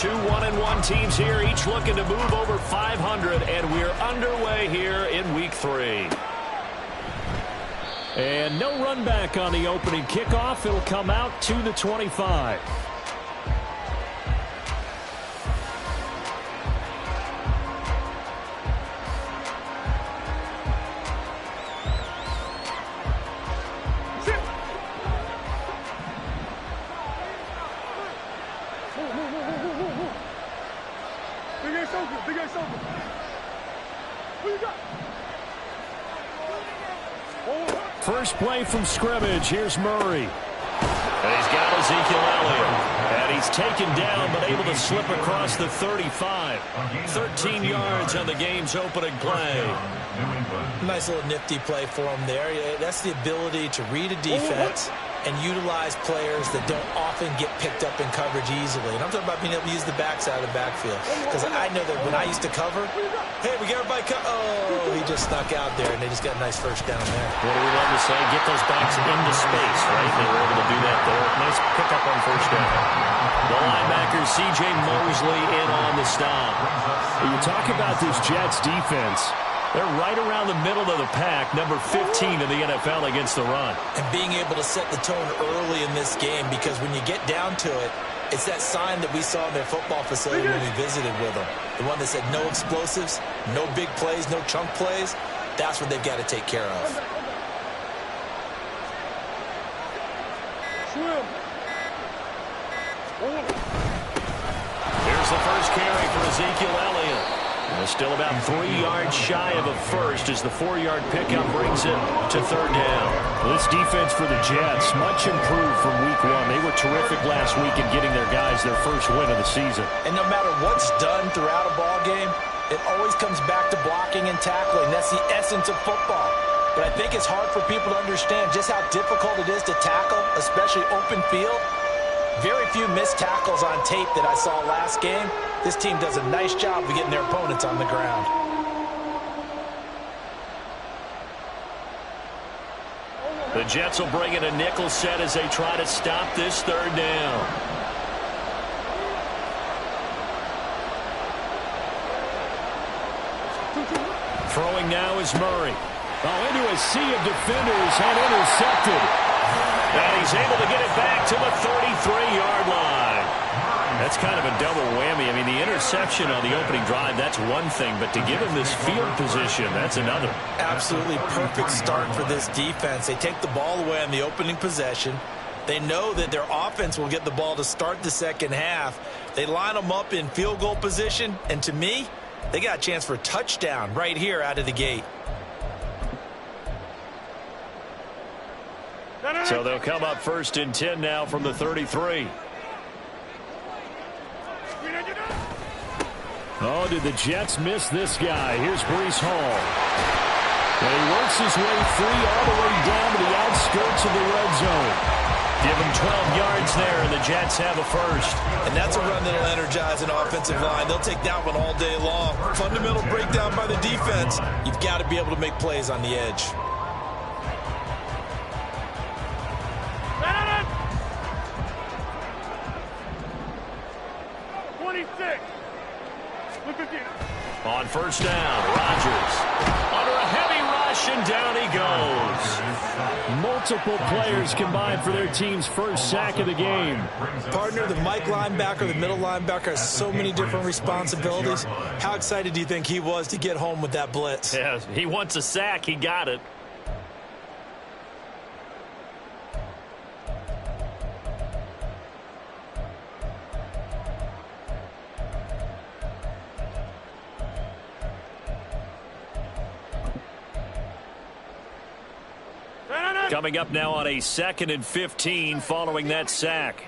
Two 1-1 teams here, each looking to move over 500, and we're underway here in Week 3. And no run back on the opening kickoff. It'll come out to the 25. First play from scrimmage. Here's Murray. And he's got Ezekiel Elliott. And he's taken down but able to slip across the 35. 13 yards on the game's opening play. Nice little nifty play for him there. That's the ability to read a defense and utilize players that don't often get picked up in coverage easily. And I'm talking about being able to use the backside of the backfield. Because I know that when I used to cover, hey, we got everybody oh, he just snuck out there, and they just got a nice first down there. What do we love to say? Get those backs into space, right? They were able to do that there. Nice pickup on first down. The linebacker, C.J. Mosley, in on the stop. You talk about this Jets defense. They're right around the middle of the pack, number 15 in the NFL against the run. And being able to set the tone early in this game, because when you get down to it, it's that sign that we saw in their football facility when we visited with them. The one that said no explosives, no big plays, no chunk plays. That's what they've got to take care of. Here's the first carry for Ezekiel Elliott. And still about 3 yards shy of a first as the 4-yard pickup brings it to third down. Well, this defense for the Jets, much improved from Week 1. They were terrific last week in getting their guys their first win of the season. And no matter what's done throughout a ball game, it always comes back to blocking and tackling. That's the essence of football. But I think it's hard for people to understand just how difficult it is to tackle, especially open field. Very few missed tackles on tape that I saw last game. This team does a nice job of getting their opponents on the ground. The Jets will bring in a nickel set as they try to stop this third down. Throwing now is Murray. Oh, into a sea of defenders and intercepted. And he's able to get it back to the 33-yard line. That's kind of a double whammy. I mean, the interception on the opening drive, that's one thing. But to give him this field position, that's another. Absolutely perfect start for this defense. They take the ball away on the opening possession. They know that their offense will get the ball to start the second half. They line them up in field goal position. And to me, they got a chance for a touchdown right here out of the gate. So they'll come up first and 10 now from the 33. Oh, did the Jets miss this guy? Here's Breece Hall. And he works his way free all the way down to the outskirts of the red zone. Give him 12 yards there, and the Jets have a first. And that's a run that will energize an offensive line. They'll take that one all day long. Fundamental breakdown by the defense. You've got to be able to make plays on the edge. On first down, Rodgers under a heavy rush, and down he goes. Multiple players combined for their team's first sack of the game. Partner, the Mike linebacker, the middle linebacker has so many different responsibilities. How excited do you think he was to get home with that blitz? Yeah, he wants a sack. He got it. Coming up now on a 2nd and 15 following that sack.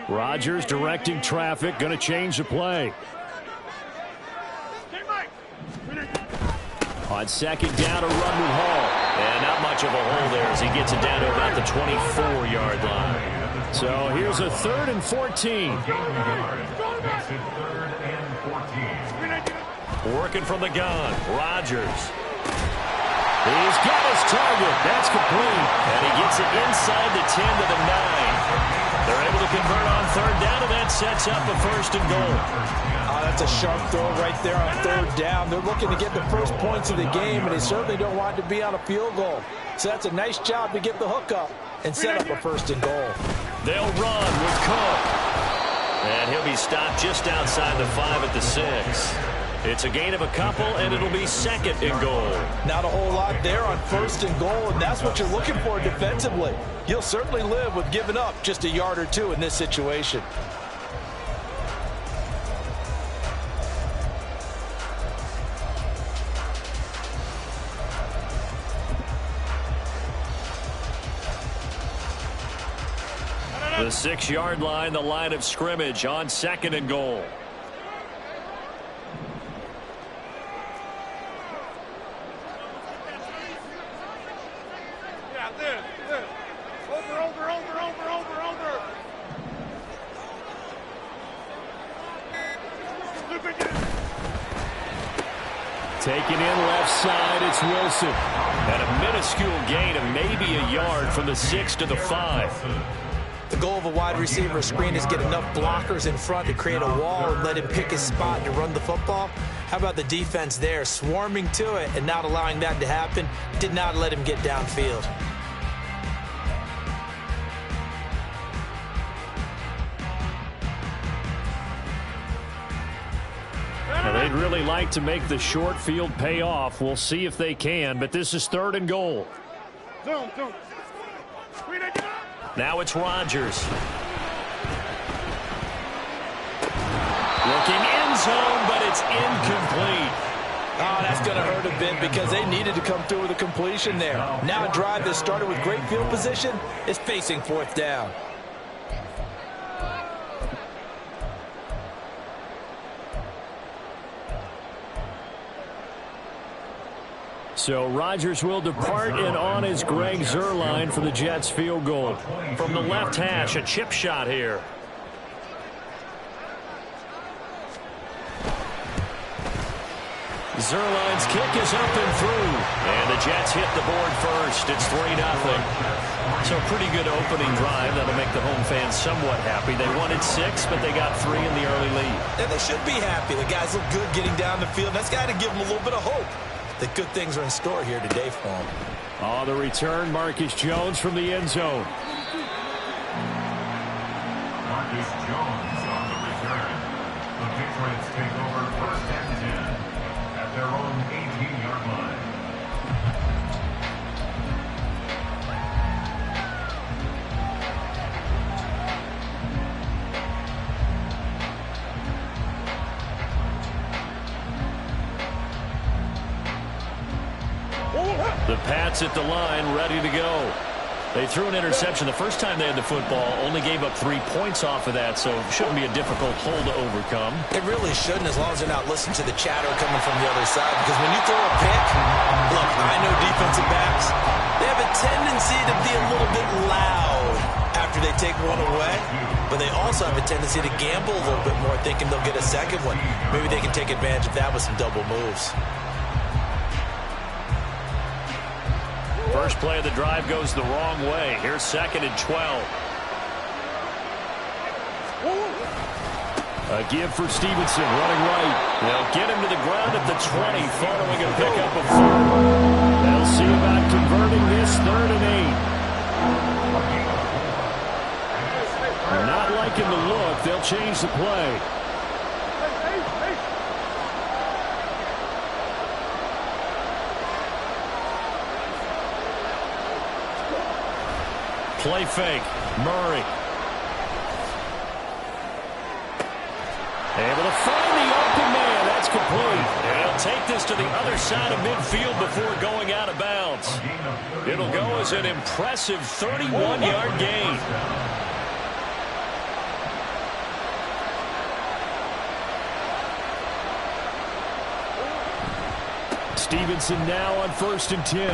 Rodgers directing traffic, going to change the play. On second down, a run with Hall. And not much of a hole there as he gets it down to about the 24-yard line. So here's a 3rd and 14. Working from the gun, Rodgers. He's got his target. That's complete. And he gets it inside the 10 to the 9. They're able to convert on third down, and that sets up a first and goal. That's a sharp throw right there on third down. They're looking to get the first points of the game, and they certainly don't want it to be on a field goal. So that's a nice job to get the hook up and set up a first and goal. They'll run with Cook. And he'll be stopped just outside the 5 at the 6. It's a gain of a couple, and it'll be second and goal. Not a whole lot there on first and goal, and that's what you're looking for defensively. You'll certainly live with giving up just a yard or two in this situation. The 6-yard line, the line of scrimmage on second and goal. Yeah, this. Over. Taken in left side, it's Wilson. And a minuscule gain of maybe a yard from the 6 to the 5. The goal of a wide receiver screen is get enough blockers in front to create a wall and let him pick his spot to run the football. How about the defense there, swarming to it and not allowing that to happen? Did not let him get downfield. Now, they'd really like to make the short field pay off. We'll see if they can, but this is third and goal. Zoom. Now it's Rodgers. Looking end zone, but it's incomplete. Oh, that's going to hurt a bit because they needed to come through with a completion there. Now a drive that started with great field position is facing fourth down. So Rodgers will depart, and on is Greg Zuerlein for the Jets field goal. From the left hash, a chip shot here. Zuerlein's kick is up and through. And the Jets hit the board first. It's 3-0. So pretty good opening drive. That'll make the home fans somewhat happy. They wanted 6, but they got 3 in the early lead. And they should be happy. The guys look good getting down the field. That's got to give them a little bit of hope that good things are in store here today for them. On the return, Marcus Jones from the end zone. Marcus Jones on the return. The Patriots take over first and 10 at their own 18-yard line. The Pats at the line, ready to go. They threw an interception the first time they had the football, only gave up 3 points off of that, so it shouldn't be a difficult hole to overcome. It really shouldn't, as long as they're not listening to the chatter coming from the other side, because when you throw a pick, look, I know defensive backs, they have a tendency to be a little bit loud after they take one away, but they also have a tendency to gamble a little bit more, thinking they'll get a second one. Maybe they can take advantage of that with some double moves. First play of the drive goes the wrong way. Here's second and 12. A give for Stevenson, running right. They'll get him to the ground at the 20, following a pickup of 4. They'll see about converting this 3rd and 8. Not liking the look. They'll change the play. Play fake. Murray. Able to find the open man. That's complete. And he'll take this to the other side of midfield before going out of bounds. It'll go as an impressive 31-yard gain. Stevenson now on 1st and 10.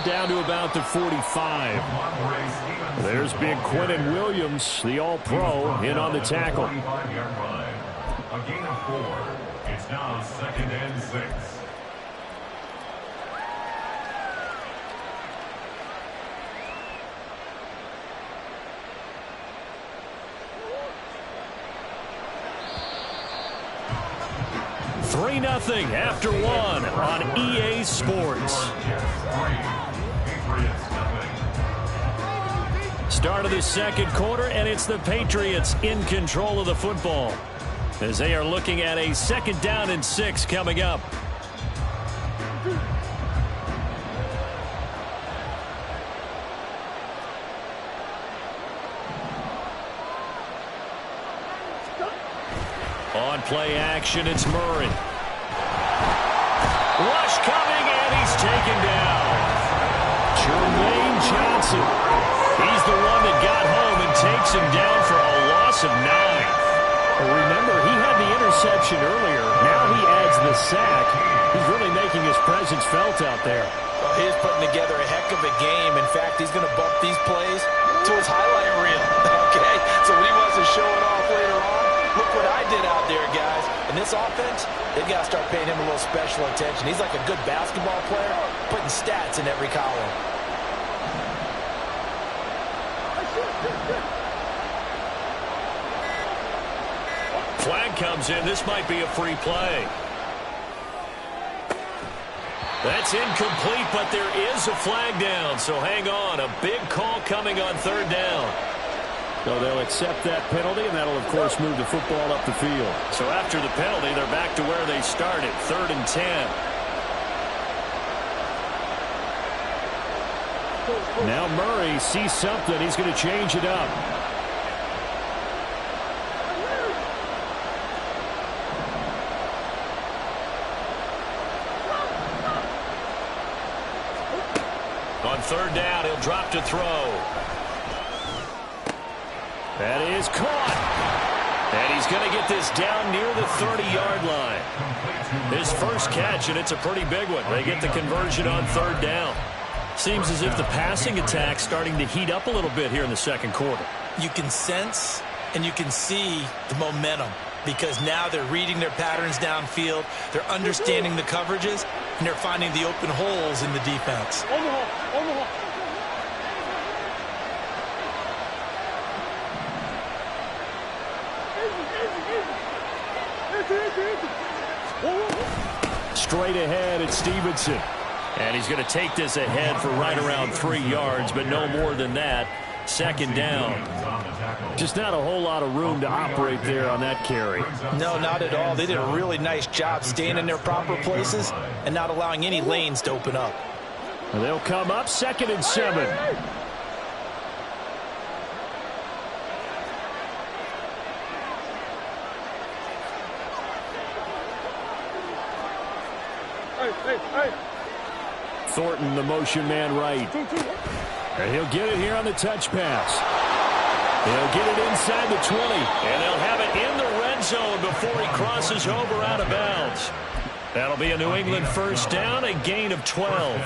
Down to about the 45. There's big Quinnen Williams, the All-Pro, in on the tackle. A gain of 4. It's now 2nd and 6. 3-0 after one on EA Sports. Start of the second quarter, and it's the Patriots in control of the football as they are looking at a 2nd down and 6 coming up. On play action, it's Murray. Rush coming, and he's taken down. Jermaine Johnson. He's the one that got home and takes him down for a loss of 9. Remember, he had the interception earlier. Now he adds the sack. He's really making his presence felt out there. Well, he's putting together a heck of a game. In fact, he's going to bump these plays to his highlight reel. Okay, so when he wants to show it off later on, look what I did out there, guys. In this offense, they've got to start paying him a little special attention. He's like a good basketball player, putting stats in every column. Flag comes in. This might be a free play. That's incomplete, but there is a flag down, so hang on. A big call coming on 3rd down. So they'll accept that penalty, and that'll, of course, move the football up the field. So after the penalty, they're back to where they started, 3rd and 10. Now Murray sees something. He's going to change it up. On 3rd down, he'll drop to throw. That is caught. And he's going to get this down near the 30-yard line. His first catch, and it's a pretty big one. They get the conversion on 3rd down. Seems as if the passing attack's starting to heat up a little bit here in the second quarter. You can sense and you can see the momentum because now they're reading their patterns downfield, they're understanding the coverages, and they're finding the open holes in the defense. Straight ahead, it's Stevenson. And he's going to take this ahead for right around 3 yards, but no more than that. 2nd down. Just not a whole lot of room to operate there on that carry. No, not at all. They did a really nice job staying in their proper places and not allowing any lanes to open up. And they'll come up 2nd and 7. Thornton, the motion man right. And he'll get it here on the touch pass. He'll get it inside the 20. And they'll have it in the red zone before he crosses over out of bounds. That'll be a New England 1st down, a gain of 12.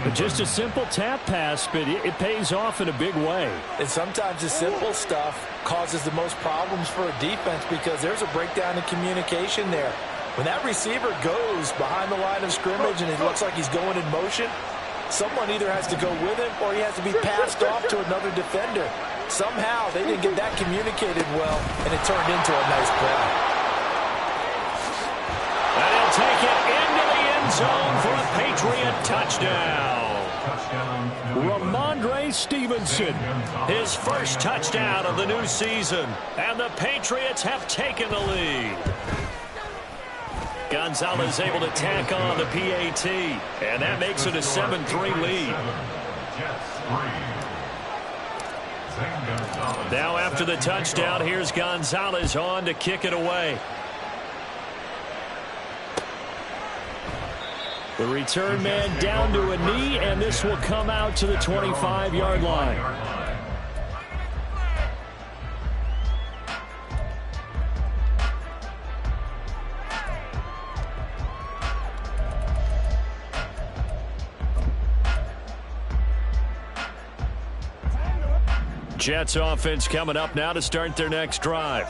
But just a simple tap pass, but it pays off in a big way. And sometimes the simple stuff causes the most problems for a defense because there's a breakdown in communication there. When that receiver goes behind the line of scrimmage and it looks like he's going in motion, someone either has to go with him or he has to be passed off to another defender. Somehow they didn't get that communicated well, and it turned into a nice play. And he'll take it into the end zone for a Patriot touchdown. Ramondre Stevenson. His first touchdown of the new season. And the Patriots have taken the lead. Gonzalez able to tack on the PAT, and that makes it a 7-3 lead. Now after the touchdown, here's Gonzalez on to kick it away. The return man down to a knee, and this will come out to the 25-yard line. Jets offense coming up now to start their next drive.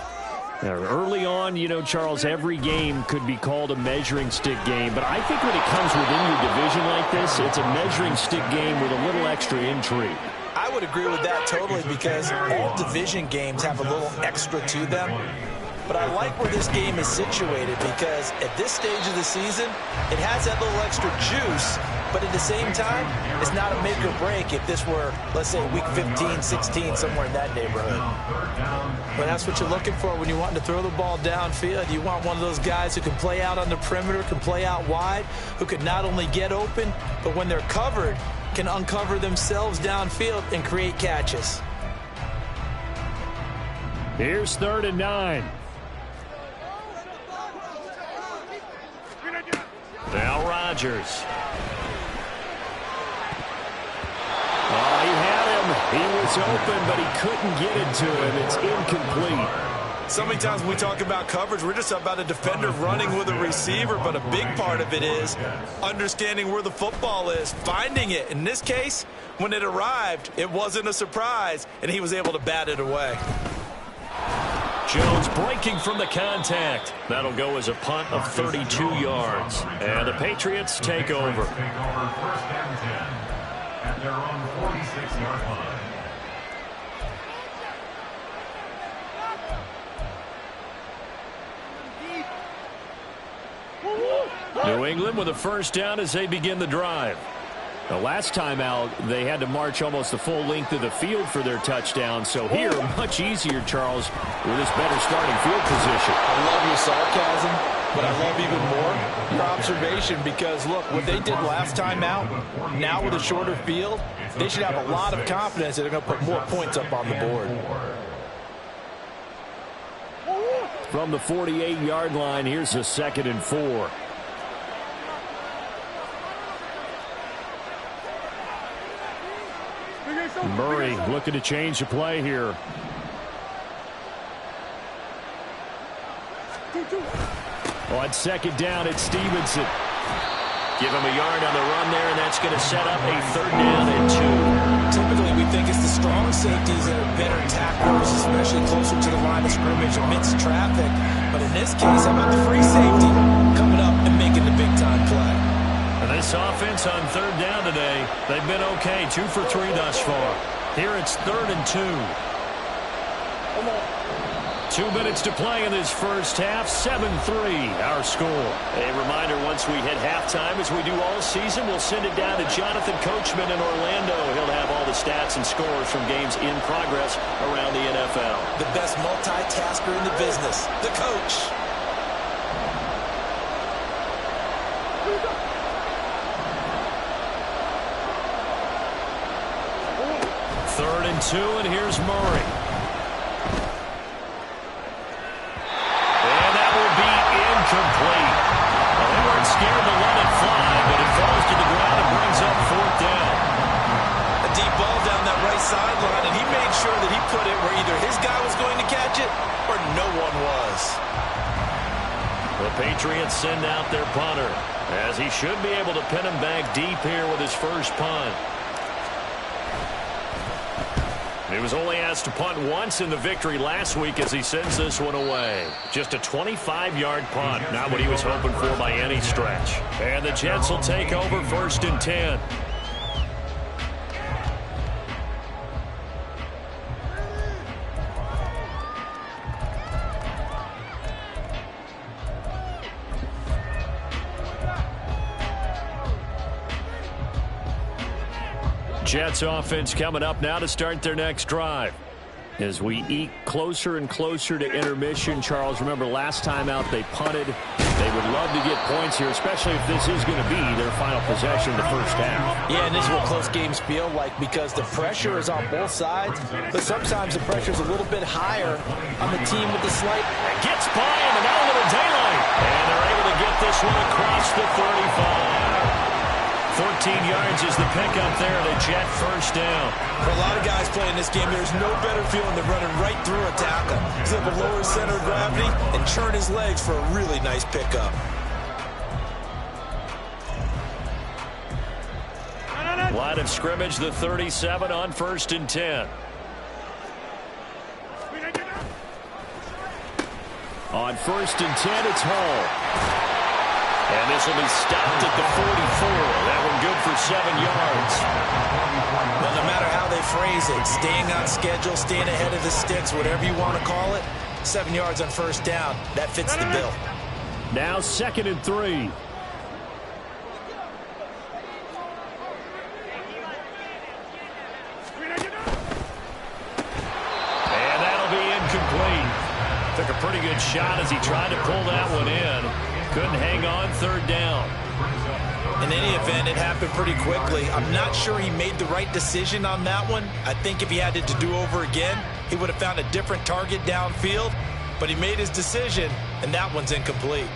Now, early on, you know, Charles, every game could be called a measuring stick game. But I think when it comes within your division like this, it's a measuring stick game with a little extra intrigue. I would agree with that totally because all division games have a little extra to them. But I like where this game is situated because at this stage of the season, it has that little extra juice, but at the same time, it's not a make or break if this were, let's say, week 15, 16, somewhere in that neighborhood. But that's what you're looking for when you want to throw the ball downfield. You want one of those guys who can play out on the perimeter, can play out wide, who can not only get open, but when they're covered, can uncover themselves downfield and create catches. Here's 3rd and 9. Now Rodgers. Oh, he had him. He was open, but he couldn't get it to him. It's incomplete. So many times when we talk about coverage, we're just about a defender running with a receiver, but a big part of it is understanding where the football is, finding it. In this case, when it arrived, it wasn't a surprise, and he was able to bat it away. Jones breaking from the contact. That'll go as a punt of 32 yards. And the Patriots take over. 1st and 10 at their own 46-yard line. New England with a 1st down as they begin the drive. The last time out, they had to march almost the full length of the field for their touchdown. So here, much easier, Charles, with this better starting field position. I love your sarcasm, but I love even more your observation because, look, what they did last time out, now with a shorter field, they should have a lot of confidence that they're going to put more points up on the board. From the 48-yard line, here's a 2nd and 4. Murray looking to change the play here. On 2nd down, it's Stevenson. Give him a yard on the run there, and that's going to set up a 3rd down and 2. Typically, we think it's the strong safeties that are better tacklers, especially closer to the line of scrimmage amidst traffic. But in this case, how about the free safety coming up and making the big-time play? And this offense on 3rd down today, they've been okay, 2 for 3 thus far. Here it's 3rd and 2. 2 minutes to play in this first half, 7-3 our score. A reminder, once we hit halftime, as we do all season, we'll send it down to Jonathan Coachman in Orlando. He'll have all the stats and scores from games in progress around the NFL. The best multitasker in the business, the coach. Third and 2, and here's Murray. And that will be incomplete. Well, they weren't scared to let it fly, but it falls to the ground and brings up 4th down. A deep ball down that right sideline, and he made sure that he put it where either his guy was going to catch it or no one was. The Patriots send out their punter, as he should be able to pin him back deep here with his first punt. He was only asked to punt once in the victory last week as he sends this one away. Just a 25-yard punt, not what he was hoping for by any stretch. And the Jets will take over 1st and 10. Jets offense coming up now to start their next drive. As we eke closer and closer to intermission, Charles, remember last time out they punted. They would love to get points here, especially if this is going to be their final possession of the first half. Yeah, and this is what close games feel like because the pressure is on both sides, but sometimes the pressure is a little bit higher on the team with the slight. Gets by him and out of the daylight. And they're able to get this one across the 35. 14 yards is the pickup there, and a Jet 1st down. For a lot of guys playing this game, there's no better feeling than running right through a tackle. He's able to lower his center of gravity and turn his legs for a really nice pickup. Line of scrimmage, the 37 on 1st and 10. On 1st and 10, it's Hall. And this will be stopped at the 44. That one good for 7 yards. Well, no matter how they phrase it, staying on schedule, staying ahead of the sticks, whatever you want to call it, 7 yards on first down. That fits the bill. Now 2nd and 3. And that'll be incomplete. Took a pretty good shot as he tried to pull that one in. Couldn't hang on 3rd down. In any event, it happened pretty quickly. I'm not sure he made the right decision on that one. I think if he had it to do over again, he would have found a different target downfield. But he made his decision, and that one's incomplete.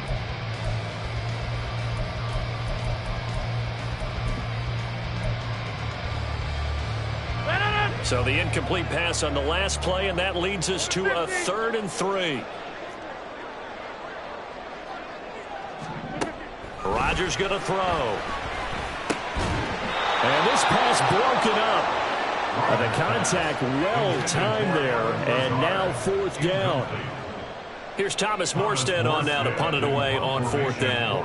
So the incomplete pass on the last play, and that leads us to a 3rd and 3. Rodgers going to throw. And this pass broken up. The contact well timed there, and now 4th down. Here's Thomas Morstead on now to punt it away on 4th down.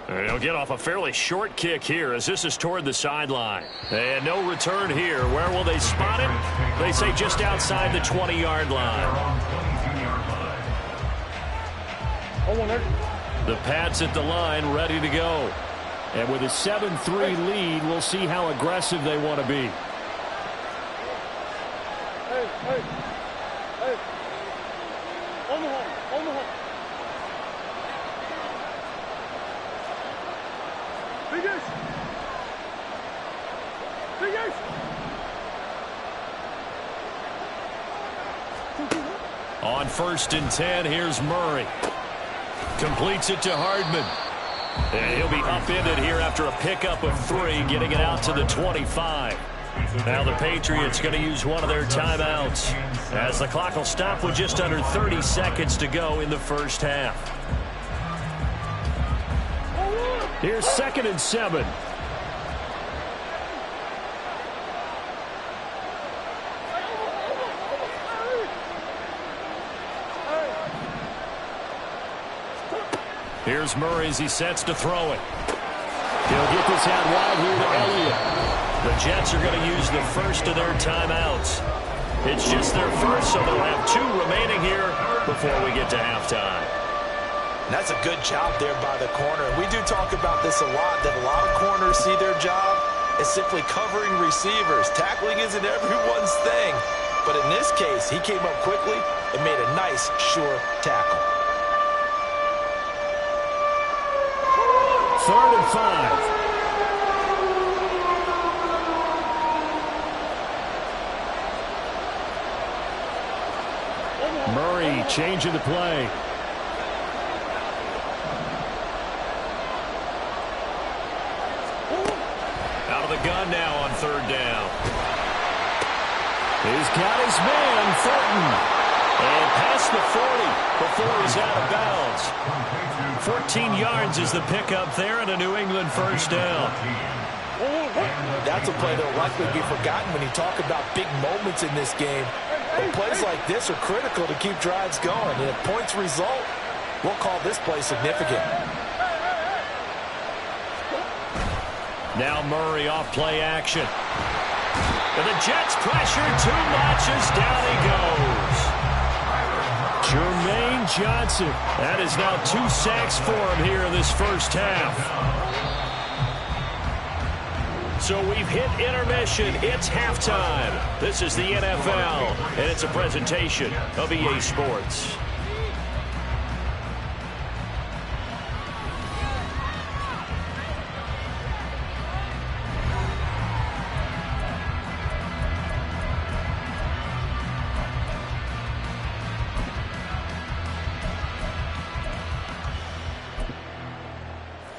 And he'll get off a fairly short kick here as this is toward the sideline. And no return here. Where will they spot him? They say just outside the 20-yard line. The Pats at the line ready to go. And with a 7-3 lead, we'll see how aggressive they want to be. Hey. On the home. Big Ace. On 1st and 10, here's Murray. Completes it to Hardman. And he'll be upended here after a pickup of 3, getting it out to the 25. Now the Patriots going to use one of their timeouts as the clock will stop with just under 30 seconds to go in the first half. Here's 2nd and 7. Here's Murray as he sets to throw it. He'll get this out wide here to Elliott. The Jets are going to use the first of their timeouts. It's just their first, so they'll have 2 remaining here before we get to halftime. That's a good job there by the corner. And we do talk about this a lot, that a lot of corners see their job as simply covering receivers. Tackling isn't everyone's thing. But in this case, he came up quickly and made a nice, sure tackle. 3rd and 5. Murray changing the play. Out of the gun now on 3rd down. He's got his man, Thornton. And past the 40 before he's out of bounds. 14 yards is the pickup there and a New England first down. That's a play that will likely be forgotten when you talk about big moments in this game. But plays like this are critical to keep drives going. And if points result, we'll call this play significant. Now Murray off play action. And the Jets pressure too much as down he goes. Jermaine Johnson. That is now 2 sacks for him here in this first half. So we've hit intermission. It's halftime. This is the NFL, and it's a presentation of EA Sports.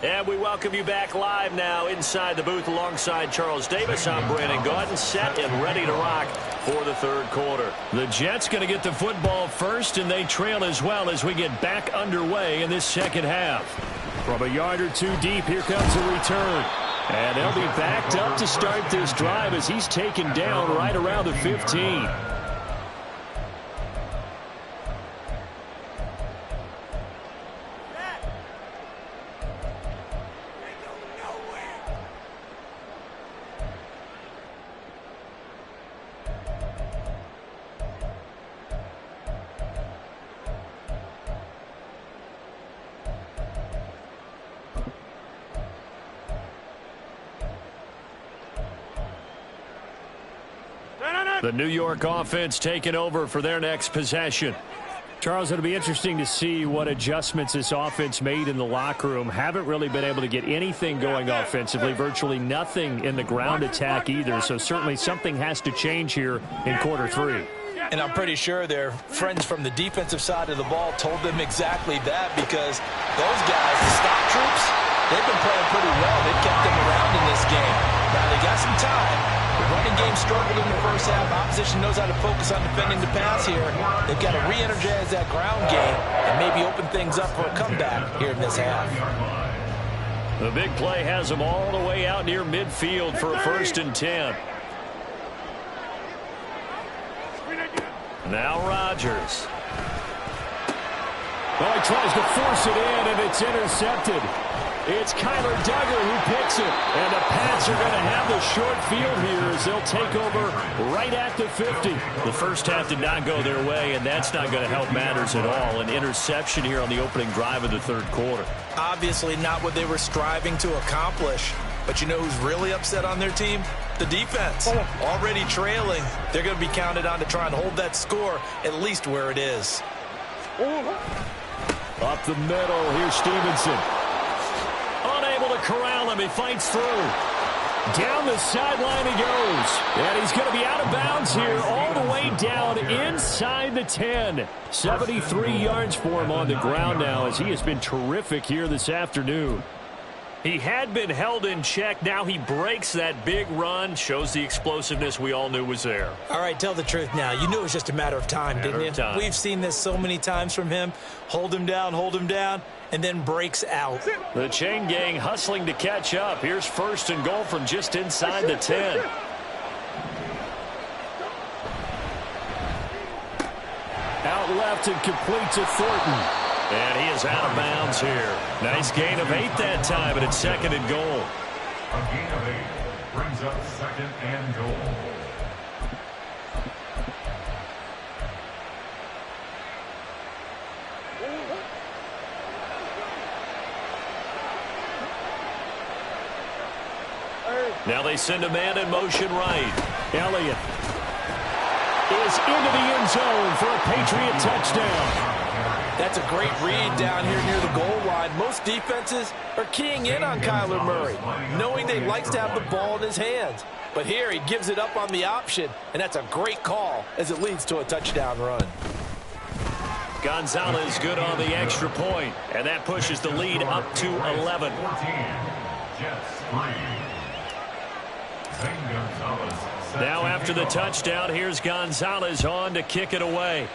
And we welcome you back live now inside the booth alongside Charles Davis. I'm Brandon Gaudin, set and ready to rock for the 3rd quarter. The Jets going to get the football first, and they trail as well as we get back underway in this second half. From a yard or 2 deep, here comes a return. And they'll be backed up to start this drive as he's taken down right around the 15. The New York offense taking over for their next possession. Charles, it'll be interesting to see what adjustments this offense made in the locker room. Haven't really been able to get anything going offensively, virtually nothing in the ground attack either. So certainly something has to change here in quarter three. And I'm pretty sure their friends from the defensive side of the ball told them exactly that, because those guys, the stock troops, they've been playing pretty well. They've kept them around in this game. Now they got some time. The running game struggled in the first half. Opposition knows how to focus on defending the pass here. They've got to re-energize that ground game and maybe open things up for a comeback here in this half. The big play has them all the way out near midfield for a 1st and 10. Now Rodgers. Well, he tries to force it in, and it's intercepted. It's Kyler Duggar who picks it. And the Pats are going to have the short field here as they'll take over right at the 50. The first half did not go their way, and that's not going to help matters at all. An interception here on the opening drive of the third quarter. Obviously not what they were striving to accomplish. But you know who's really upset on their team? The defense. Already trailing. They're going to be counted on to try and hold that score at least where it is. Up the middle, here's Stevenson. Unable to corral him. He fights through. Down the sideline he goes. And he's going to be out of bounds here all the way down inside the 10. 73 yards for him on the ground now, as he has been terrific here this afternoon. He had been held in check. Now he breaks that big run. Shows the explosiveness we all knew was there. All right, tell the truth now. You knew it was just a matter of time, didn't you? We've seen this so many times from him. Hold him down, and then breaks out. The chain gang hustling to catch up. Here's 1st and goal from just inside the 10. Out left and complete to Thornton. And he is out of bounds here. Nice gain of 8 that time, and it's 2nd and goal. A gain of 8 brings up 2nd and goal. Now they send a man in motion right. Elliott is into the end zone for a Patriot touchdown. That's a great read down here near the goal line. Most defenses are keying in on Kyler Murray, knowing they likes to have the ball in his hands. But here he gives it up on the option, and that's a great call as it leads to a touchdown run. Gonzalez good on the extra point, and that pushes the lead up to 11. 14, Jets 3. Now after the touchdown, here's Gonzalez on to kick it away.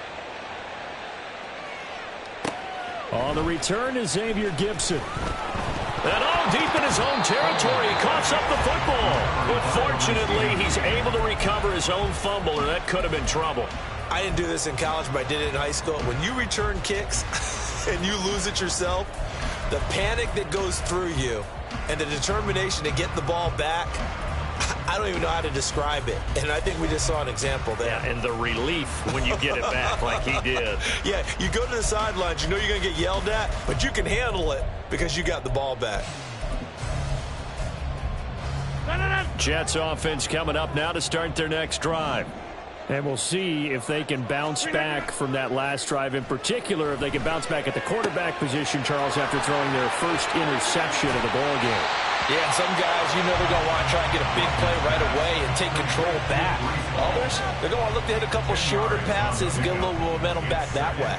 On the return is Xavier Gibson. And all deep in his own territory, he coughs up the football. But fortunately, he's able to recover his own fumble, or that could have been trouble. I didn't do this in college, but I did it in high school. When you return kicks and you lose it yourself, the panic that goes through you and the determination to get the ball back, I don't even know how to describe it. And I think we just saw an example there. Yeah, and the relief when you get it back like he did. Yeah, you go to the sidelines, you know you're going to get yelled at, but you can handle it because you got the ball back. Jets offense coming up now to start their next drive. And we'll see if they can bounce back from that last drive. In particular, if they can bounce back at the quarterback position, Charles, after throwing their first interception of the ball game. Yeah, and some guys, you know they're going to want to try and get a big play right away and take control back. Others, they're going to look to hit a couple shorter passes and get a little momentum back that way.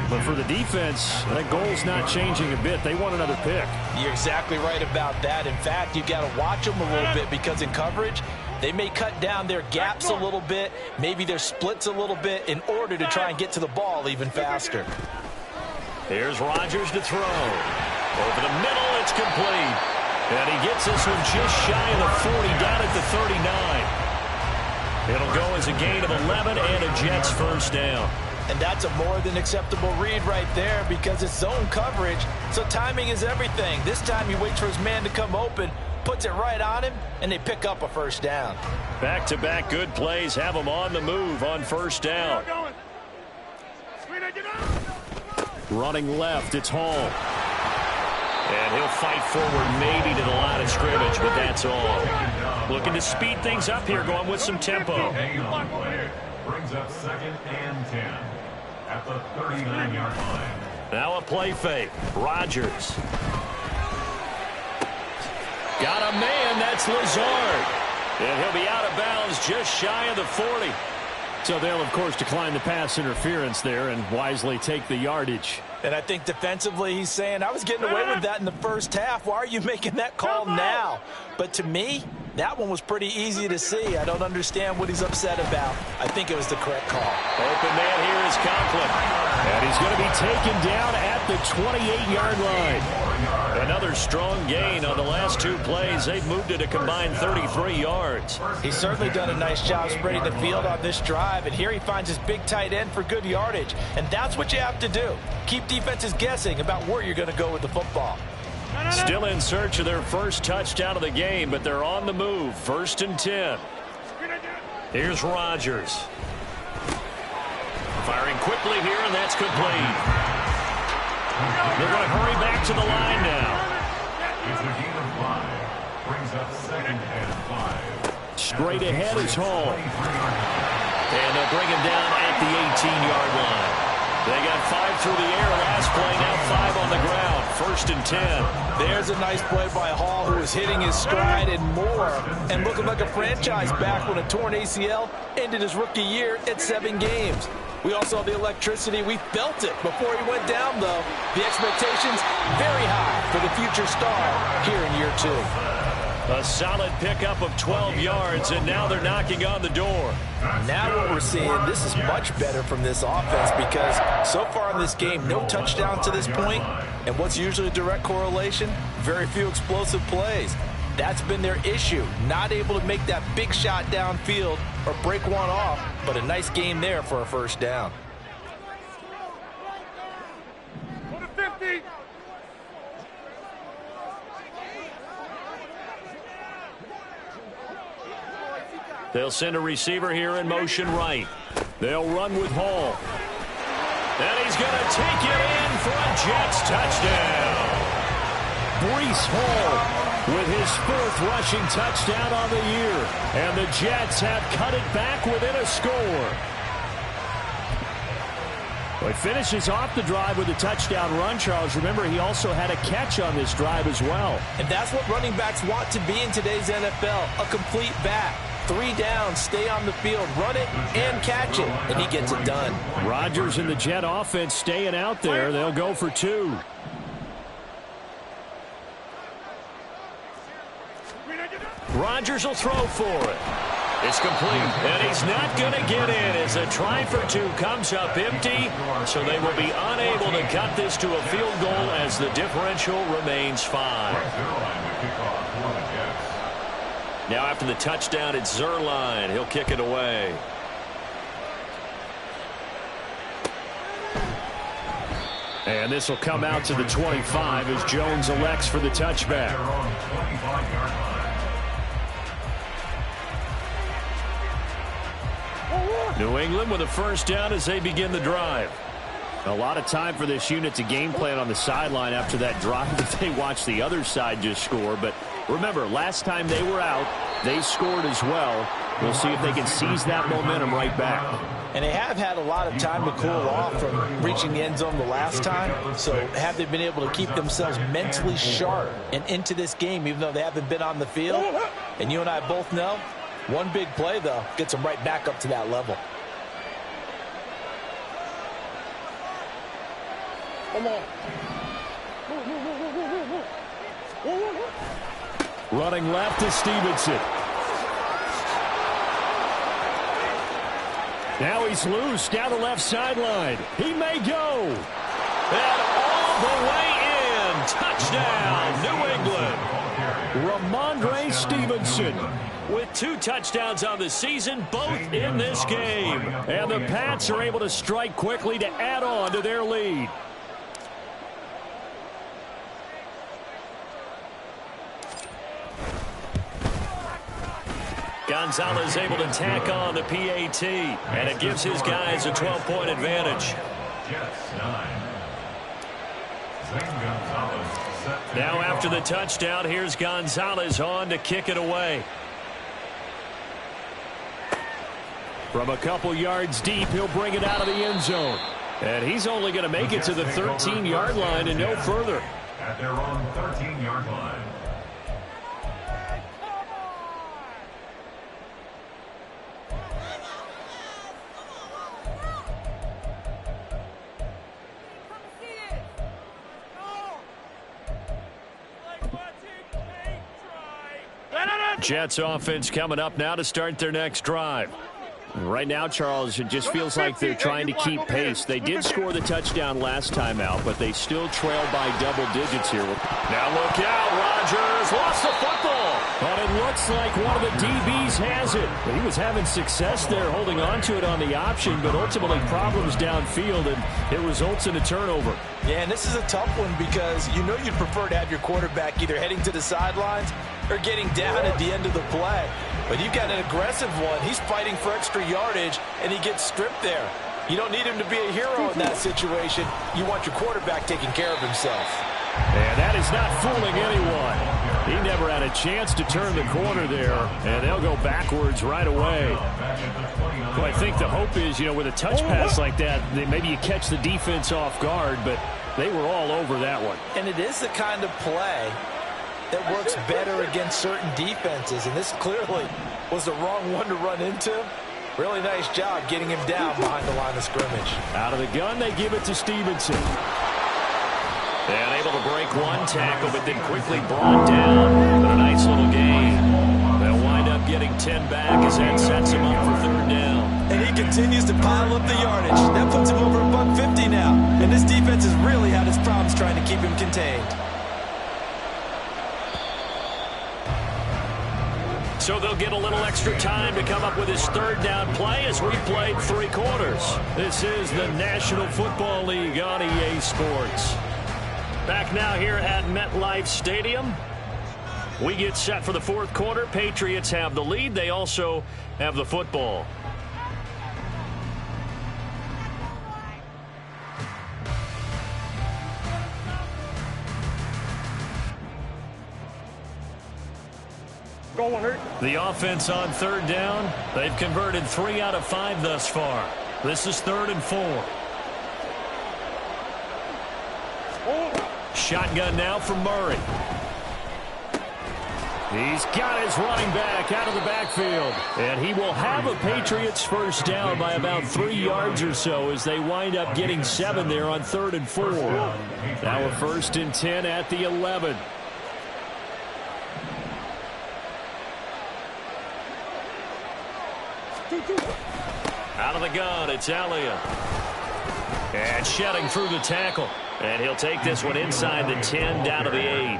But for the defense, that goal's not changing a bit. They want another pick. You're exactly right about that. In fact, you've got to watch them a little bit because in coverage, they may cut down their gaps a little bit, maybe their splits a little bit in order to try and get to the ball even faster. Here's Rodgers to throw. Over the middle, it's complete. And he gets this one just shy of the 40, down at the 39. It'll go as a gain of 11 and a Jets first down. And that's a more than acceptable read right there because it's zone coverage, so timing is everything. This time he waits for his man to come open, puts it right on him, and they pick up a first down. Back-to-back good plays have him on the move on first down. Running left, it's Hall. And he'll fight forward maybe to the line of scrimmage, but that's all. Looking to speed things up here, going with some tempo. Brings up 2nd and 10 at the 39-yard line. Now a play fake. Rodgers. Got a man. That's Lazard. And he'll be out of bounds just shy of the 40. So they'll, of course, decline the pass interference there and wisely take the yardage. And I think defensively he's saying, I was getting away with that in the first half. Why are you making that call now? But to me, that one was pretty easy to see. I don't understand what he's upset about. I think it was the correct call. Open man here is Conklin. And he's going to be taken down at the 28-yard line. Another strong gain on the last 2 plays. They've moved it a combined 33 yards. He's certainly done a nice job spreading the field on this drive. And here he finds his big tight end for good yardage. And that's what you have to do. Keep defenses guessing about where you're going to go with the football. Still in search of their first touchdown of the game, but they're on the move. 1st and 10. Here's Rodgers. Firing quickly here, and that's complete. They're going to hurry back to the line now. It's a gain of 5. Brings up 2nd and 5. Straight ahead is Hall. And they'll bring him down at the 18-yard line. They got 5 through the air last play, now 5 on the ground. 1st and 10. There's a nice play by Hall, who was hitting his stride and more, and looking like a franchise back when a torn ACL ended his rookie year at 7 games. We all saw the electricity. We felt it before he went down, though. The expectations very high for the future star here in year 2. A solid pickup of 12 yards, and now they're knocking on the door. Now what we're seeing, this is much better from this offense, because so far in this game, no touchdown to this point, and what's usually a direct correlation? Very few explosive plays. That's been their issue, not able to make that big shot downfield or break one off, but a nice game there for a first down. Go to 50. They'll send a receiver here in motion right. They'll run with Hall. And he's going to take it in for a Jets touchdown. Breece Hall with his 4th rushing touchdown on the year. And the Jets have cut it back within a score. Well, he finishes off the drive with a touchdown run, Charles. Remember, he also had a catch on this drive as well. And that's what running backs want to be in today's NFL, a complete back. 3 downs, stay on the field, run it, and catch it, and he gets it done. Rodgers and the Jet offense staying out there. They'll go for 2. Rodgers will throw for it. It's complete, and he's not going to get in as a try for 2 comes up empty, so they will be unable to cut this to a field goal as the differential remains 5. Now after the touchdown, it's Zuerlein. He'll kick it away. And this will come out to the 25 as Jones elects for the touchback. New England with a first down as they begin the drive. A lot of time for this unit to game plan on the sideline after that drive that they watched the other side just score. But remember, last time they were out, they scored as well. We'll see if they can seize that momentum right back. And they have had a lot of time to cool off from reaching the end zone the last time. So have they been able to keep themselves mentally sharp and into this game, even though they haven't been on the field? And you and I both know, one big play, though, gets them right back up to that level. Come on. Running left is Stevenson. Now he's loose down the left sideline. He may go. And all the way in. Touchdown, New England. Ramondre Stevenson with 2 touchdowns on the season, both in this game. And the Pats are able to strike quickly to add on to their lead. Gonzalez able to tack on the PAT, and it gives his guys a 12-point advantage. Jets 9. Zane Gonzalez Now after the touchdown, here's Gonzalez on to kick it away. From a couple yards deep, he'll bring it out of the end zone. And he's only going to make it to the 13-yard line and no further. At their own 13-yard line. Jets offense coming up now to start their next drive. Right now, Charles, it just feels like they're trying to keep pace. They did score the touchdown last time out, but they still trail by double digits here. Now look out, Rodgers lost the football. But it looks like one of the DBs has it. He was having success there holding on to it on the option, but ultimately problems downfield, and it results in a turnover. Yeah, and this is a tough one because you know you'd prefer to have your quarterback either heading to the sidelines or getting down at the end of the play. But you've got an aggressive one. He's fighting for extra yardage, and he gets stripped there. You don't need him to be a hero in that situation. You want your quarterback taking care of himself. And that is not fooling anyone. He never had a chance to turn the corner there, and they'll go backwards right away. Well, I think the hope is, with a touch pass like that, maybe you catch the defense off guard, but they were all over that one. And it is the kind of play that works better against certain defenses, and this clearly was the wrong one to run into. Really nice job getting him down behind the line of scrimmage. Out of the gun, they give it to Stevenson. And able to break one tackle, but then quickly brought down. But a nice little gain. They'll wind up getting 10 back as that sets him up for third down. And he continues to pile up the yardage. That puts him over $150 now. And this defense has really had its problems trying to keep him contained. So they'll get a little extra time to come up with his third down play as we played 3 quarters. This is the National Football League on EA Sports. Back now here at MetLife Stadium. We get set for the 4th quarter. Patriots have the lead. They also have the football. The offense on third down. They've converted 3 out of 5 thus far. This is 3rd and 4. Shotgun now from Murray. He's got his running back out of the backfield. And he will have a Patriots first down by about 3 yards or so as they wind up getting 7 there on 3rd and 4. Now a 1st and 10 at the 11. Out of the gun, it's Elliott. And shedding through the tackle. And he'll take this one inside the 10 down to the 8.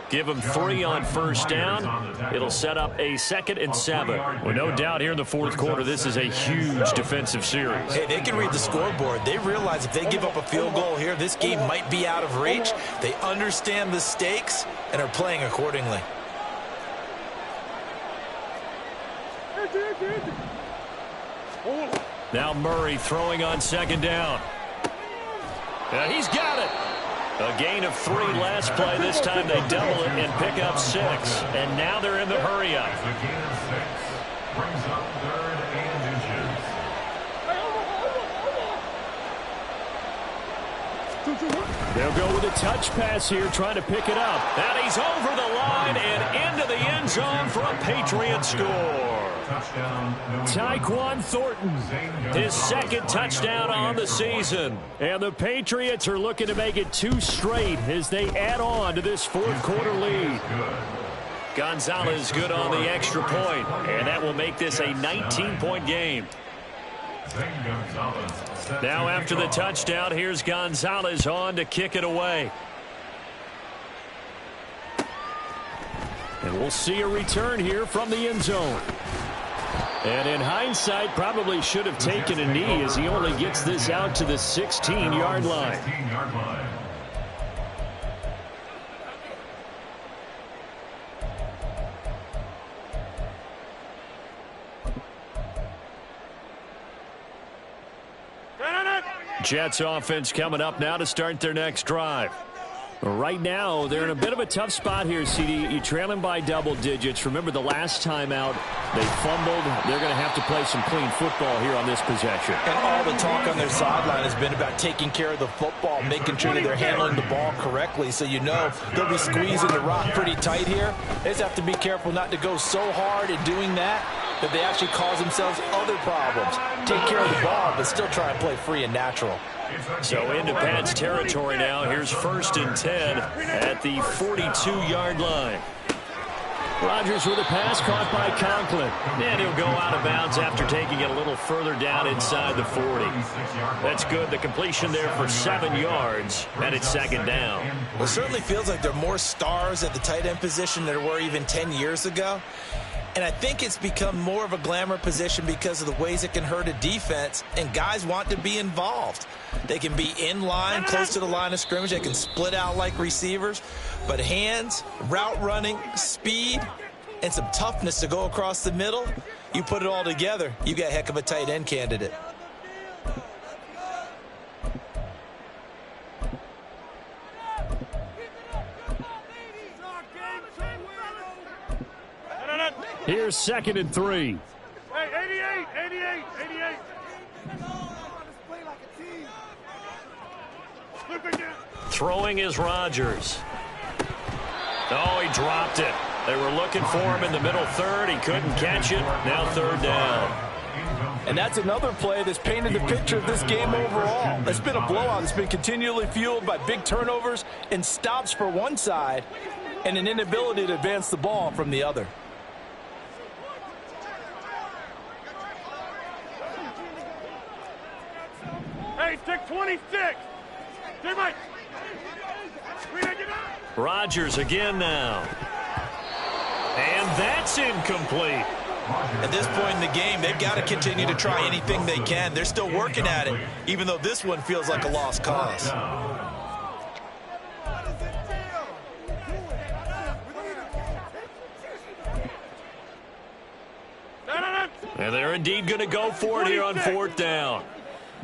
Give him 3 on first down. It'll set up a 2nd and 7. Well, no doubt here in the 4th quarter, this is a huge defensive series. Hey, they can read the scoreboard. They realize if they give up a field goal here, this game might be out of reach. They understand the stakes and are playing accordingly. Now Murray throwing on 2nd down. He's got it. A gain of 3 last play. This time they double it and pick up 6. And now they're in the hurry-up. A gain of 6 brings up 3rd and inches. They'll go with a touch pass here, trying to pick it up. And he's over the line and into the end zone for a Patriot score. Tyquan Thornton, his 2nd touchdown on the season. And the Patriots are looking to make it 2 straight as they add on to this 4th quarter lead. Gonzalez good on the extra point, and that will make this a 19-point game. Now after the touchdown, here's Gonzalez on to kick it away. And we'll see a return here from the end zone. And in hindsight, probably should have taken a knee as he only gets this out to the 16-yard line. Jets offense coming up now to start their next drive. Right now, they're in a bit of a tough spot here, CD. You're trailing by double digits. Remember the last time out, they fumbled. They're going to have to play some clean football here on this possession. And all the talk on their sideline has been about taking care of the football, making sure that they're handling the ball correctly. So you know they'll be squeezing the rock pretty tight here. They just have to be careful not to go so hard in doing that they actually cause themselves other problems. Take care of the ball, but still try and play free and natural. So into Pat's territory now. Here's 1st and 10 at the 42-yard line. Rodgers with a pass caught by Conklin. And he'll go out of bounds after taking it a little further down inside the 40. That's good. The completion there for 7 yards, and it's 2nd down. Well, it certainly feels like there are more stars at the tight end position than there were even 10 years ago. And I think it's become more of a glamour position because of the ways it can hurt a defense, and guys want to be involved. They can be in line, close to the line of scrimmage. They can split out like receivers. But hands, route running, speed, and some toughness to go across the middle, you put it all together, you got a heck of a tight end candidate. Here's 2nd and 3. Hey, 88. Throwing is Rodgers. Oh, he dropped it. They were looking for him in the middle third. He couldn't catch it. Now 3rd down. And that's another play that's painted the picture of this game overall. It's been a blowout. It's been continually fueled by big turnovers and stops for one side and an inability to advance the ball from the other. Hey, stick 26. Hey, Mike. Rodgers again now. And that's incomplete. At this point in the game, they've got to continue to try anything they can. They're still working at it, even though this one feels like a lost cause. And they're indeed going to go for it here on 4th down.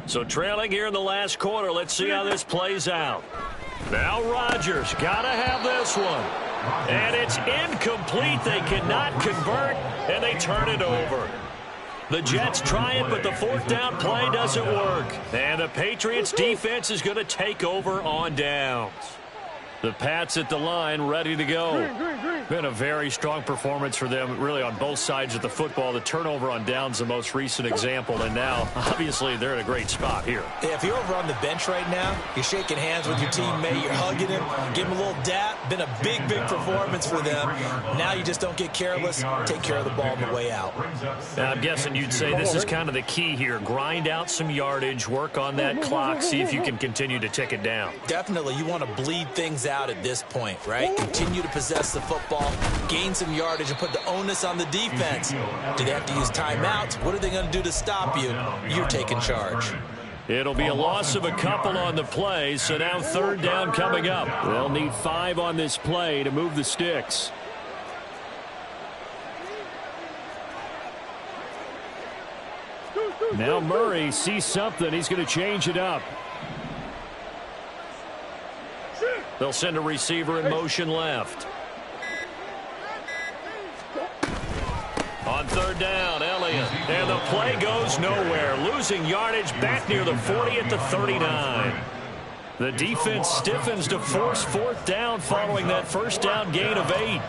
So trailing here in the last quarter. Let's see how this plays out. Now Rodgers got to have this one. And it's incomplete. They cannot convert, and they turn it over. The Jets try it, but the 4th down play doesn't work. And the Patriots defense is going to take over on downs. The Pats at the line, ready to go. Been a very strong performance for them, really, on both sides of the football. The turnover on downs, the most recent example, and now, obviously, they're in a great spot here. Yeah, if you're over on the bench right now, you're shaking hands with your teammate, you're hugging him, give him a little dap. Been a big, big performance for them. Now you just don't get careless. Take care of the ball on the way out. Now, I'm guessing you'd say this is kind of the key here. Grind out some yardage, work on that clock, see if you can continue to tick it down. Definitely, you want to bleed things out at this point, right? Continue to possess the football, gain some yardage, and put the onus on the defense. Do they have to use timeouts? What are they going to do to stop you? You're taking charge. It'll be a loss of a couple on the play, so now 3rd down coming up. They'll need 5 on this play to move the sticks. Now Murray sees something. He's going to change it up. They'll send a receiver in motion left. On 3rd down, Elliott. And the play goes nowhere. Losing yardage back near the 40 at the 39. The defense stiffens to force 4th down following that 1st down gain of 8.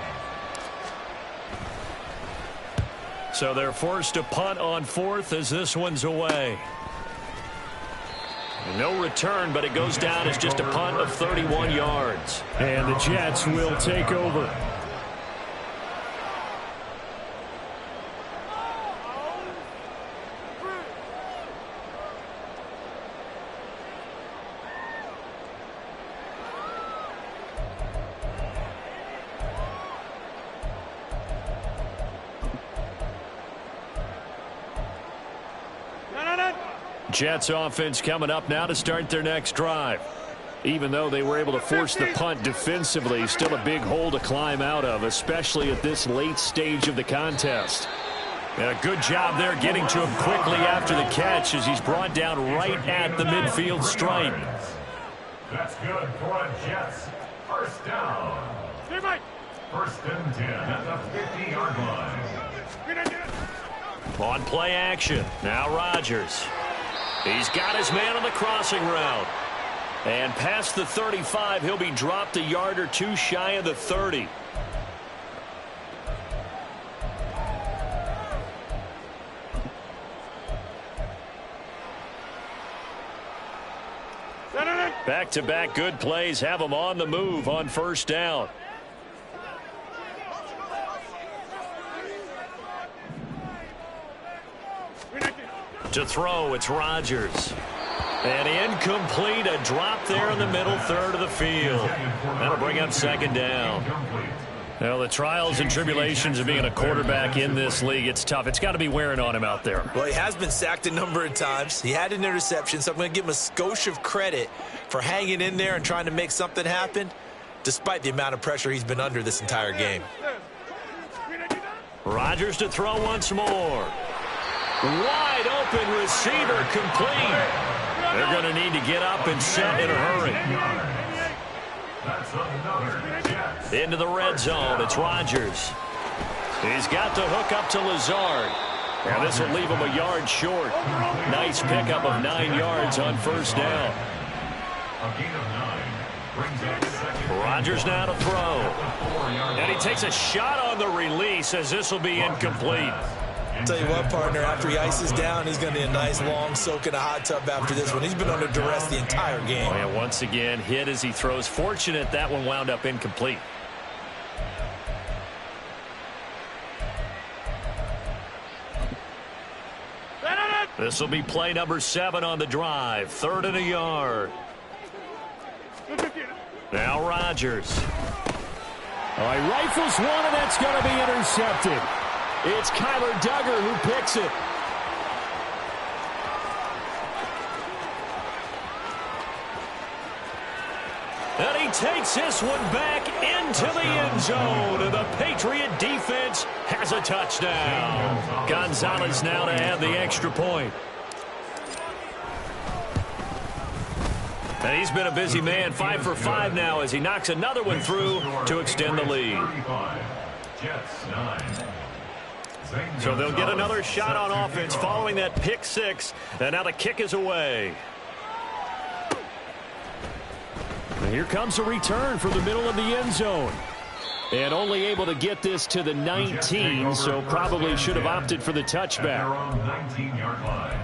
So they're forced to punt on 4th as this one's away. No return, but it goes down as just a punt of 31 yards. And the Jets will take over. Jets offense coming up now to start their next drive. Even though they were able to force the punt defensively, still a big hole to climb out of, especially at this late stage of the contest. And a good job there getting to him quickly after the catch as he's brought down right at the midfield stripe. That's good for a Jets first down. Stay right. First and 10 at the 50-yard line. On play action. Now Rodgers. He's got his man on the crossing route. And past the 35, he'll be dropped a yard or two shy of the 30. Back-to-back good plays have him on the move on first down. To throw, it's Rodgers. And incomplete, a drop there in the middle third of the field. That'll bring up second down. Well, the trials and tribulations of being a quarterback in this league, it's tough. It's got to be wearing on him out there. Well, he has been sacked a number of times. He had an interception, so I'm going to give him a skosh of credit for hanging in there and trying to make something happen, despite the amount of pressure he's been under this entire game. Rodgers to throw once more. Wide open receiver complete. They're going to need to get up and set in a hurry. That's another Jets. Into the red zone, it's Rodgers. He's got the hook up to Lazard. Now this will leave him a yard short. Nice pickup of 9 yards on first down. A gain of 9 brings up second. Rodgers now to throw. And he takes a shot on the release as this will be incomplete. Tell you what, partner, after he ices down, he's going to be a nice long soak in a hot tub after this one. He's been under duress the entire game. Oh, yeah, once again, hit as he throws. Fortunate that one wound up incomplete. This will be play number 7 on the drive. 3rd and a yard. Now Rodgers. All right, rifles one, and that's going to be intercepted. It's Kyler Duggar who picks it. And he takes this one back into the end zone. And the Patriot defense has a touchdown. Gonzalez now to add the extra point. And he's been a busy man, 5 for 5 now as he knocks another one through to extend the lead. Jets 9. So they'll get another shot on offense following that pick 6. And now the kick is away. And here comes a return from the middle of the end zone. And only able to get this to the 19, so probably should have opted for the touchback. Their own 19-yard line.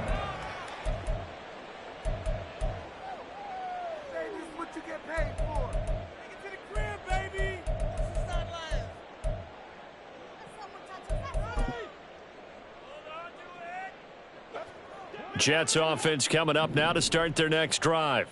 Jets offense coming up now to start their next drive.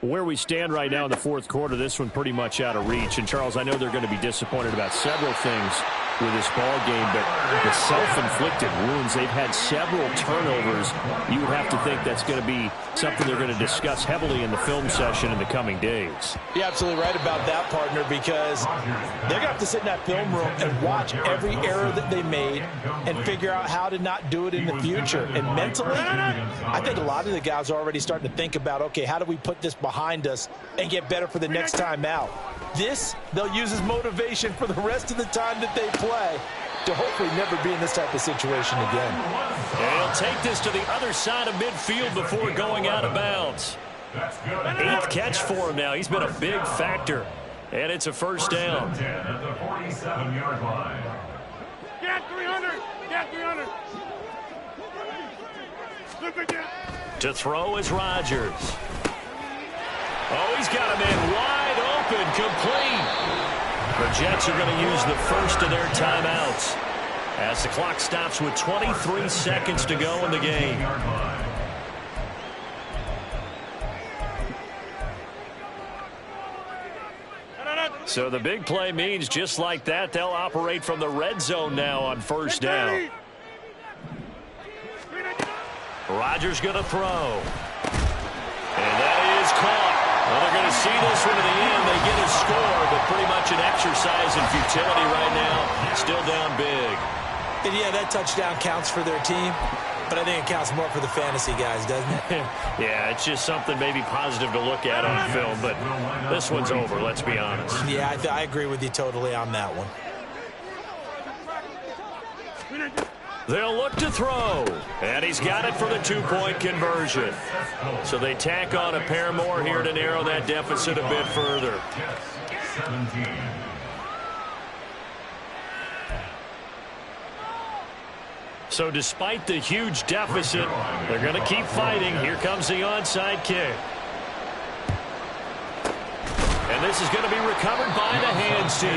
Where we stand right now in the fourth quarter, this one pretty much out of reach. And, Charles, I know they're going to be disappointed about several things with this ball game, but the self-inflicted wounds, they've had several turnovers. You would have to think that's going to be something they're going to discuss heavily in the film session in the coming days. You're absolutely right about that, partner, because they're going to have to sit in that film room and watch every error that they made and figure out how to not do it in the future. And mentally, I think a lot of the guys are already starting to think about, okay, how do we put this behind us and get better for the next time out? This, they'll use as motivation for the rest of the time that they play to hopefully never be in this type of situation again. And he'll take this to the other side of midfield before going out of bounds. 8th catch for him now. He's been a big factor. And it's a first down. At the 47-yard line. Get 300. Get 300. Look at that. To throw is Rodgers. Oh, he's got a man wide open, complete. The Jets are going to use the first of their timeouts as the clock stops with 23 seconds to go in the game. So the big play means just like that, they'll operate from the red zone now on first down. Rodgers going to throw. And that is caught. Well, they're going to see this one to the end. They get a score, but pretty much an exercise in futility right now. Still down big. And, yeah, that touchdown counts for their team. But I think it counts more for the fantasy guys, doesn't it? Yeah, it's just something maybe positive to look at on film, but this one's over, let's be honest. Yeah, I agree with you totally on that one. They'll look to throw, and he's got it for the two-point conversion. So they tack on a pair more here to narrow that deficit a bit further. 17. So despite the huge deficit, they're going to keep fighting. Here comes the onside kick. And this is going to be recovered by the hands team.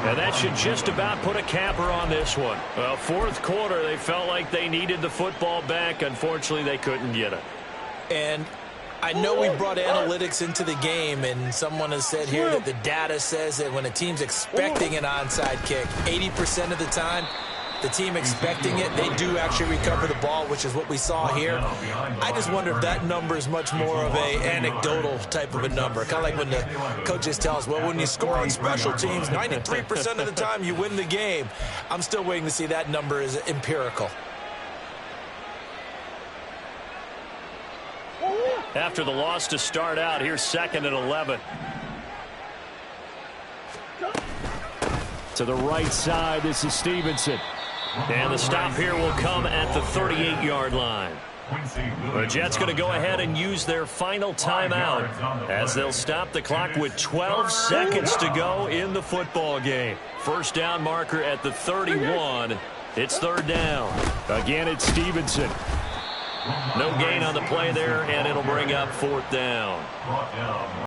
And that should just about put a capper on this one. Well, fourth quarter, they felt like they needed the football back. Unfortunately, they couldn't get it. And I know we brought analytics into the game, and someone has said here that the data says that when a team's expecting an onside kick, 80% of the time, the team expecting it, they do actually recover the ball, which is what we saw here. I just wonder if that number is much more of a anecdotal type of a number. Kind of like when the coaches tell us, well, when you score on special teams, 93% of the time you win the game. I'm still waiting to see that number is empirical. After the loss to start out, here's 2nd and 11. To the right side, this is Stevenson. And the stop here will come at the 38-yard line. The Jets going to go ahead and use their final timeout as they'll stop the clock with 12 seconds to go in the football game. First down marker at the 31. It's 3rd down. Again, it's Stevenson. No gain on the play there, and it'll bring up 4th down.